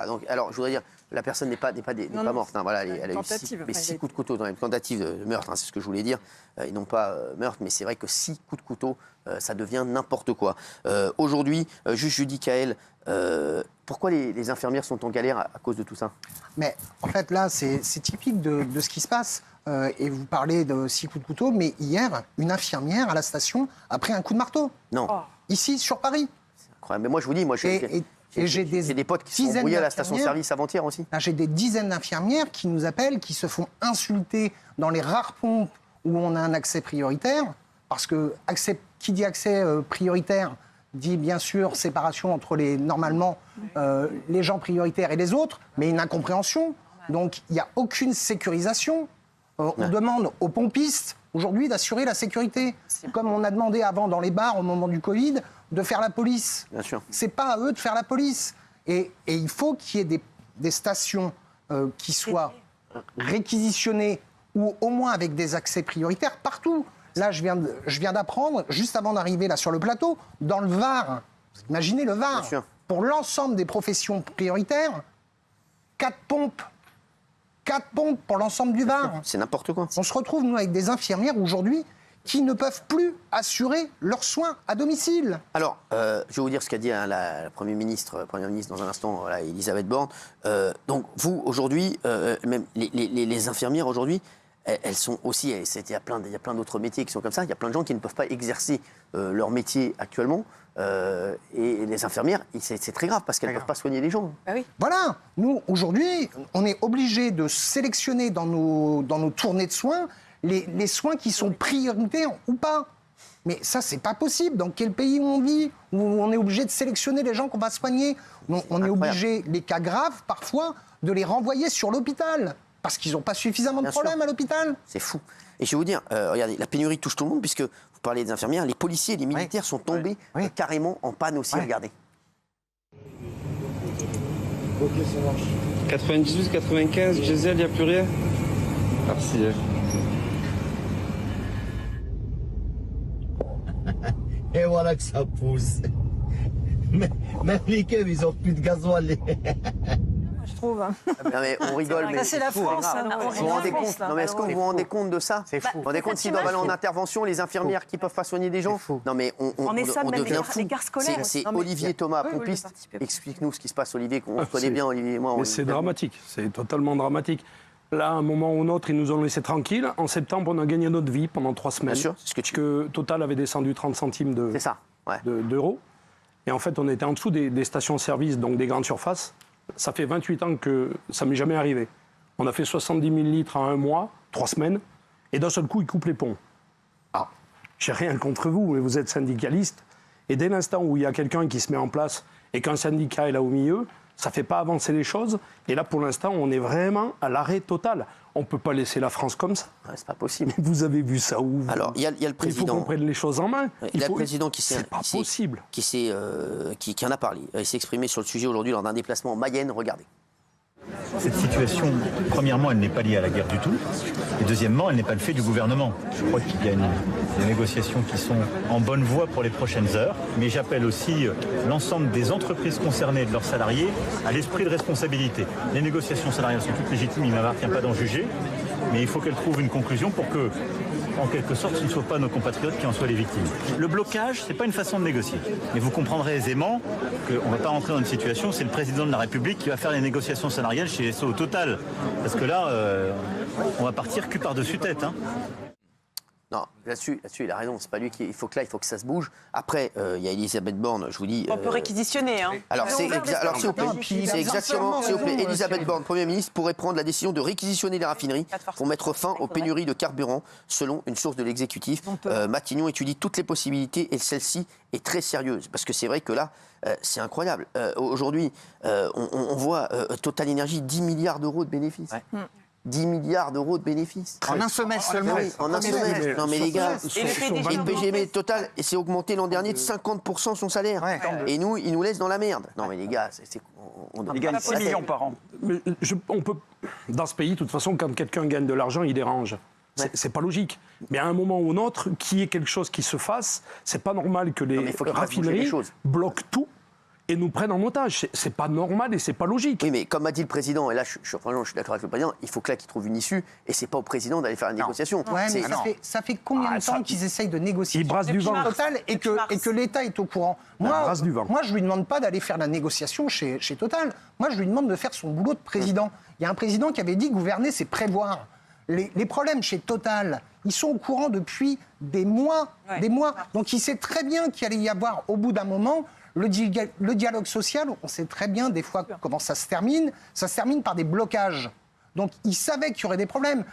donc, alors, je voudrais dire, la personne n'est pas morte. Hein, voilà, elle a eu 6 coups de couteau dans une tentative de meurtre, hein, c'est ce que je voulais dire, et non pas meurtre, mais c'est vrai que 6 coups de couteau, ça devient n'importe quoi. Aujourd'hui, juge Judy Kael, pourquoi les infirmières sont en galère à cause de tout ça? Mais en fait, là, c'est typique de ce qui se passe. Et vous parlez de 6 coups de couteau, mais hier, une infirmière à la station a pris un coup de marteau. Non. Ici, sur Paris. C'est incroyable. Mais moi, je vous dis, j'ai des potes qui sont embrouillés à la station-service avant-hier aussi. J'ai des dizaines d'infirmières qui nous appellent, qui se font insulter dans les rares pompes où on a un accès prioritaire. Parce que qui dit accès prioritaire dit bien sûr séparation entre normalement les gens prioritaires et les autres, mais une incompréhension. Donc il n'y a aucune sécurisation. On demande aux pompistes aujourd'hui d'assurer la sécurité. Comme on a demandé avant dans les bars au moment du Covid de faire la police. Bien sûr. C'est pas à eux de faire la police. Et il faut qu'il y ait des stations qui soient réquisitionnées ou au moins avec des accès prioritaires partout. Là, je viens d'apprendre, juste avant d'arriver là sur le plateau, dans le Var, imaginez le Var, pour l'ensemble des professions prioritaires, 4 pompes. 4 pompes pour l'ensemble du Var. C'est n'importe quoi. On se retrouve, nous, avec des infirmières aujourd'hui qui ne peuvent plus assurer leurs soins à domicile. Alors, je vais vous dire ce qu'a dit la Première ministre dans un instant, voilà, Elisabeth Borne. Donc, vous, aujourd'hui, même les infirmières, aujourd'hui, elles sont aussi, il y a plein d'autres métiers qui sont comme ça, il y a plein de gens qui ne peuvent pas exercer leur métier actuellement. Et les infirmières, c'est très grave parce qu'elles ne peuvent pas soigner les gens. Ah oui. Voilà, nous, aujourd'hui, on est obligés de sélectionner dans nos tournées de soins les soins qui sont prioritaires ou pas. Mais ça, c'est pas possible. Dans quel pays on vit où on est obligé de sélectionner les gens qu'on va soigner? On est obligé, les cas graves, parfois, de les renvoyer sur l'hôpital. Parce qu'ils n'ont pas suffisamment de problèmes à l'hôpital. C'est fou. Et je vais vous dire, regardez, la pénurie touche tout le monde, puisque vous parlez des infirmières, les policiers et les militaires sont tombés carrément en panne aussi, regardez. Ok, ça marche. 98, 95, Gisèle, il n'y a plus rien. Merci. Et voilà que ça pousse. Même les keufs, ils n'ont plus de gasoil. Je trouve. Non mais on rigole, mais c'est la France. Vous vous rendez compte? Non mais est-ce que vous vous rendez compte de ça? C'est fou. Vous vous rendez compte s'ils doivent aller en intervention, les infirmières qui ne peuvent pas soigner des gens? Non mais on devient fou. C'est Olivier Thomas, pompiste. Explique-nous ce qui se passe, Olivier, qu'on connaît bien, Olivier et moi. C'est dramatique, c'est totalement dramatique. Là, à un moment ou un autre, ils nous ont laissé tranquilles. En septembre, on a gagné notre vie pendant 3 semaines. Bien sûr, c'est ce que Total avait descendu 30 centimes d'euros. Et en fait, on était en dessous des stations-service, donc des grandes surfaces. Ça fait 28 ans que ça ne m'est jamais arrivé. On a fait 70 000 litres en 1 mois, 3 semaines, et d'un seul coup, ils coupent les ponts. Ah, j'ai rien contre vous, mais vous êtes syndicaliste. Et dès l'instant où il y a quelqu'un qui se met en place et qu'un syndicat est là au milieu, ça ne fait pas avancer les choses. Et là, pour l'instant, on est vraiment à l'arrêt total. On ne peut pas laisser la France comme ça. Ouais, c'est pas possible. Mais vous avez vu ça où? Alors, il y a le président. Il faut qu'on prenne les choses en main. Il y a le président qui en a parlé. Il s'est exprimé sur le sujet aujourd'hui lors d'un déplacement en Mayenne. Regardez. Cette situation, premièrement, elle n'est pas liée à la guerre du tout. Et deuxièmement, elle n'est pas le fait du gouvernement. Je crois qu'il y a des négociations qui sont en bonne voie pour les prochaines heures. Mais j'appelle aussi l'ensemble des entreprises concernées et de leurs salariés à l'esprit de responsabilité. Les négociations salariales sont toutes légitimes, il ne m'appartient pas d'en juger. Mais il faut qu'elles trouvent une conclusion pour que, en quelque sorte, ce ne soient pas nos compatriotes qui en soient les victimes. Le blocage, ce n'est pas une façon de négocier. Mais vous comprendrez aisément qu'on ne va pas rentrer dans une situation où c'est le président de la République qui va faire les négociations salariales chez SO Total. Parce que là, on va partir cul par-dessus tête. Hein. Non, là-dessus, il a raison. C'est pas lui il faut que ça se bouge. Après, il y a Elisabeth Borne, je vous dis. On peut réquisitionner, hein. Alors, s'il vous plaît, c'est exactement, s'il vous plaît, Elisabeth Borne, Premier ministre, pourrait prendre la décision de réquisitionner les raffineries pour mettre fin aux pénuries de carburant, selon une source de l'exécutif. Matignon étudie toutes les possibilités et celle-ci est très sérieuse. Parce que c'est vrai que là, c'est incroyable. Aujourd'hui, on voit Total Énergie, 10 milliards d'euros de bénéfices. Ouais. 10 milliards d'euros de bénéfices. En un semestre seulement. Oui, en un semestre. Non mais les gars, et le PGM Total s'est augmenté l'an dernier de 50% son salaire. Ouais. Et nous, ils nous laissent dans la merde. Non mais les gars, ils gagnent 6 millions par an. Mais on peut, dans ce pays, de toute façon, quand quelqu'un gagne de l'argent, il dérange. C'est pas logique. Mais à un moment ou un autre, qu'il y ait quelque chose qui se fasse, c'est pas normal que les raffineries bloquent tout et nous prennent en otage. C'est pas normal et c'est pas logique. Oui, mais comme a dit le président, et là je suis d'accord avec le président, il faut que là qu'il trouve une issue, et c'est pas au président d'aller faire la négociation. Ouais, mais ça fait combien de temps qu'ils essayent de négocier Total et que l'État est au courant. Moi, je lui demande pas d'aller faire la négociation chez Total. Moi, je lui demande de faire son boulot de président. Il y a un président qui avait dit gouverner, c'est prévoir. Les problèmes chez Total, ils sont au courant depuis des mois. Donc il sait très bien qu'il allait y avoir, au bout d'un moment, le dialogue social. On sait très bien des fois comment ça se termine. Ça se termine par des blocages. Donc ils savaient qu'il y aurait des problèmes.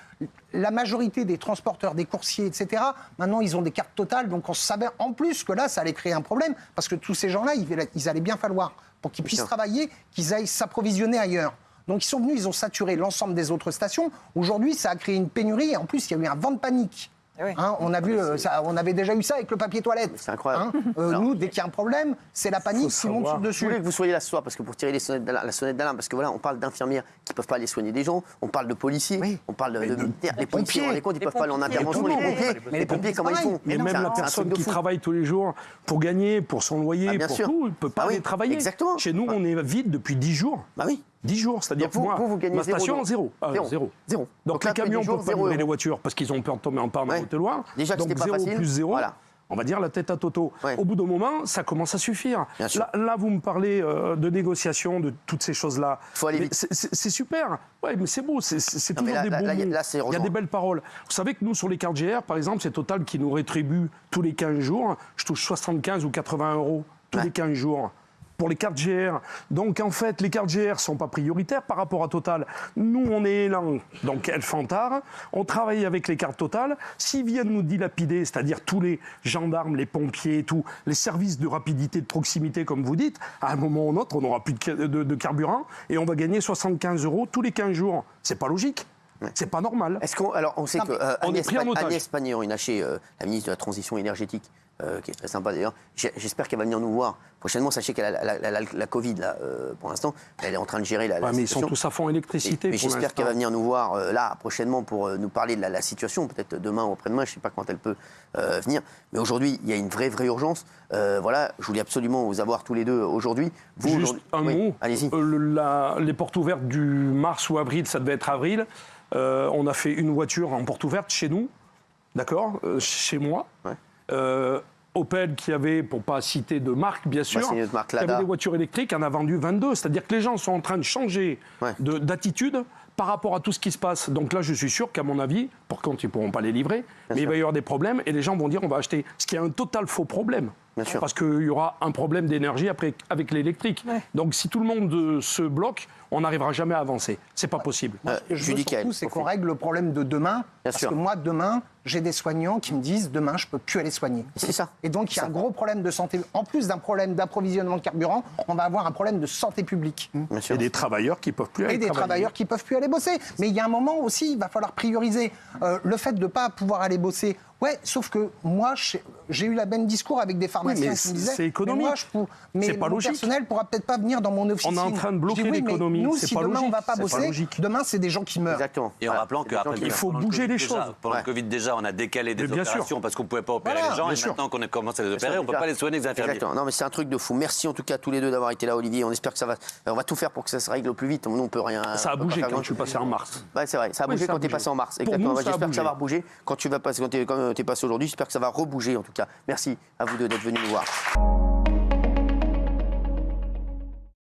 La majorité des transporteurs, des coursiers, etc., maintenant ils ont des cartes Total. Donc on savait en plus que là, ça allait créer un problème. Parce que tous ces gens-là, ils allaient bien falloir, pour qu'ils puissent travailler, qu'ils aillent s'approvisionner ailleurs. Donc ils sont venus, ils ont saturé l'ensemble des autres stations. Aujourd'hui, ça a créé une pénurie et en plus, il y a eu un vent de panique. Oui. On avait déjà eu ça avec le papier toilette. C'est incroyable. Nous, dès qu'il y a un problème, c'est la panique, tout le monde saute dessus. Je voulais que vous soyez là ce soir, parce que pour tirer la sonnette d'alarme, parce que voilà, on parle d'infirmières qui ne peuvent pas aller soigner des gens, on parle de policiers, on parle de militaires, les policiers, on les compte, ils ne peuvent pas aller en intervention, les pompiers, comment ils font? Mais même la personne qui travaille tous les jours pour gagner, pour son loyer, pour tout, il ne peut pas aller travailler. Exactement. Chez nous, on est vide depuis 10 jours. Bah oui. 10 jours, c'est-à-dire que moi, ma station, zéro. Donc les camions ne peuvent pas livrer les voitures parce qu'ils ont peur de tomber en panne en Haute-Loire. Déjà que donc c'était pas 0 facile. plus 0, on va dire la tête à Toto. Au bout d'un moment, ça commence à suffire. Là, vous me parlez de négociations, de toutes ces choses-là. Il faut aller vite. C'est super. Ouais, mais c'est beau, c'est toujours des beaux mots. Il y a des belles paroles. Vous savez que nous, sur les cartes GR, par exemple, c'est Total qui nous rétribue tous les 15 jours. Je touche 75 ou 80 euros tous les 15 jours. Pour les cartes GR. Donc en fait, les cartes GR ne sont pas prioritaires par rapport à Total. Nous, on est Elan, donc Elfantard. On travaille avec les cartes Total. S'ils viennent nous dilapider, c'est-à-dire tous les gendarmes, les pompiers, tous les services de rapidité, de proximité, comme vous dites, à un moment ou un autre, on n'aura plus de carburant et on va gagner 75 euros tous les 15 jours. C'est pas logique. C'est pas normal. Alors, on sait que Agnès Pannier-Runacher, la ministre de la Transition énergétique, qui est très sympa d'ailleurs, j'espère qu'elle va venir nous voir prochainement. Sachez qu'elle a la Covid, là, pour l'instant. Elle est en train de gérer la situation. Mais ils sont tous à fond électricité. Mais j'espère qu'elle va venir nous voir là, prochainement, pour nous parler de la situation. Peut-être demain ou après-demain, je ne sais pas quand elle peut venir. Mais aujourd'hui, il y a une vraie urgence. Voilà, je voulais absolument vous avoir tous les deux aujourd'hui. Juste un mot. Allez-y. Les portes ouvertes du mars ou avril, ça devait être avril. On a fait une voiture en porte ouverte chez nous, d'accord, chez moi. Opel qui avait, pour ne pas citer de marque, bien sûr, qui avait des voitures électriques, en a vendu 22. C'est-à-dire que les gens sont en train de changer d'attitude par rapport à tout ce qui se passe. Donc là, je suis sûr qu'à mon avis, par contre, ils ne pourront pas les livrer, mais il va y avoir des problèmes et les gens vont dire on va acheter. Ce qui est un total faux problème. Parce qu'il y aura un problème d'énergie avec l'électrique. Donc si tout le monde se bloque, on n'arrivera jamais à avancer. C'est pas possible. Ce que je veux surtout, c'est qu'on règle le problème de demain. Parce que moi, demain, j'ai des soignants qui me disent demain, je ne peux plus aller soigner. C'est ça. Et donc, il y a un gros problème de santé. En plus d'un problème d'approvisionnement de carburant, on va avoir un problème de santé publique. Et des travailleurs qui ne peuvent plus aller travailler. Et des travailleurs qui ne peuvent plus aller bosser. Mais il y a un moment aussi, il va falloir prioriser. Le fait de ne pas pouvoir aller bosser. Ouais, sauf que moi, j'ai eu le même discours avec des pharmaciens qui me disaient... c'est économique. Mais c'est pas mon logique. personnel ne pourra peut-être pas venir dans mon officine. On est en train de bloquer l'économie. Nous, c'est si pas demain logique. on ne va pas bosser, demain, c'est des gens qui meurent. Exactement. Et en rappelant qu'après, il faut bouger les choses. Pendant le Covid, déjà, on a décalé des opérations parce qu'on ne pouvait pas opérer les gens. Et maintenant qu'on a commencé à les opérer, on ne peut pas les soigner, les infirmiers. Exactement. Non, mais c'est un truc de fou. Merci en tout cas tous les deux d'avoir été là, Olivier. On espère que ça va... On va tout faire pour que ça se règle au plus vite. Nous, on peut rien... Ça a bougé quand je suis passé en mars. Ouais, c'est vrai. Ça a bougé quand tu es passé en mars. Exactement. J'espère que ça va rebouger quand tu es passé aujourd'hui. J'espère que ça va rebouger en tout cas. Merci à vous deux d'être venus nous voir.